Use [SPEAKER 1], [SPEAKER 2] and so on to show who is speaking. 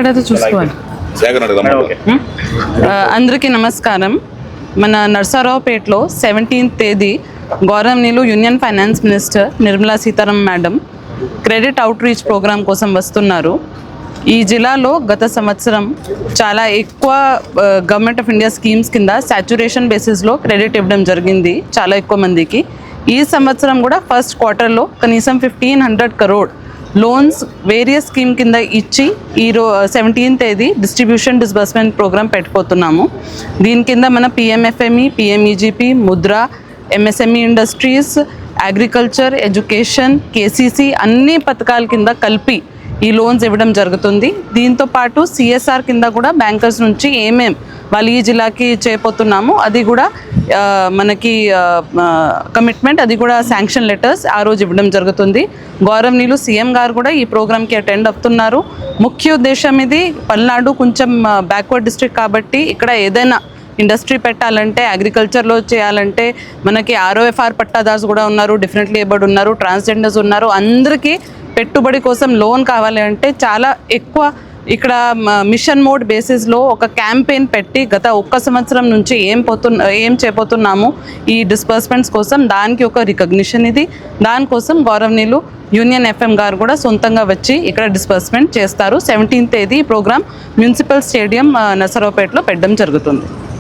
[SPEAKER 1] మాట్లాడేది చూసుకోవాలి. అందరికీ నమస్కారం. మన నర్సారావుపేటలో 17th తేదీ గౌరవనీయులు union finance minister Nirmala Sitharaman madam credit outreach programme కోసం వస్తున్నారు. ఈ జిల్లాలో గత సంవత్సరం చాలా ఎక్కువ గవర్నమెంట్ ఆఫ్ ఇండియా స్కీమ్స్ కింద సాచ్యురేషన్ బేసిస్లో క్రెడిట్ ఇవ్వడం జరిగింది చాలా ఎక్కువ మందికి. ఈ సంవత్సరం కూడా ఫస్ట్ క్వార్టర్లో కనీసం 1500 crore లోన్స్ వేరియస్ స్కీమ్ కింద ఇచ్చి 17th తేదీ డిస్బర్స్మెంట్ ప్రోగ్రామ్ పెట్టుకోతున్నాము. దీని కింద మన PMFME, PMEGP, Mudra, MSME industries, agriculture, education, KCC అన్ని పథకాల కింద కలిపి ఈ లోన్స్ ఇవ్వడం జరుగుతుంది. దీంతో పాటు సిఎస్ఆర్ కింద కూడా బ్యాంకర్స్ నుంచి వాళ్ళు ఈ జిల్లాకి చేయబోతున్నాము అది కూడా మనకి కమిట్మెంట్, అది కూడా శాంక్షన్ లెటర్స్ ఆ రోజు ఇవ్వడం జరుగుతుంది. గౌరవనీయులు సీఎం గారు కూడా ఈ ప్రోగ్రామ్కి అటెండ్ అవుతున్నారు. ముఖ్య ఉద్దేశం ఇది, పల్నాడు కొంచెం బ్యాక్వర్డ్ డిస్ట్రిక్ట్ కాబట్టి ఇక్కడ ఏదైనా ఇండస్ట్రీ పెట్టాలంటే, అగ్రికల్చర్లో చేయాలంటే మనకి ఆర్ఓఎఫ్ఆర్ పట్టాదార్స్ కూడా ఉన్నారు, డిఫరెంట్లీ ఏబుల్డ్ ఉన్నారు, ట్రాన్స్జెండర్స్ ఉన్నారు. అందరికీ పెట్టుబడి కోసం లోన్ కావాలి అంటే చాలా ఎక్కువ ఇక్కడ మిషన్ మోడ్ బేసిస్లో ఒక క్యాంపెయిన్ పెట్టి గత ఒక్క సంవత్సరం నుంచి ఏం చేయబోతున్నాము ఈ డిస్బర్స్మెంట్స్ కోసం, దానికి ఒక రికగ్నిషన్ ఇది. దానికోసం గౌరవనీయులు యూనియన్ ఎఫ్ఎం గారు కూడా సొంతంగా వచ్చి ఇక్కడ డిస్బర్స్మెంట్ చేస్తారు. 17th తేదీ ఈ ప్రోగ్రామ్ మున్సిపల్ స్టేడియం నర్సరావుపేటలో పెట్టడం జరుగుతుంది.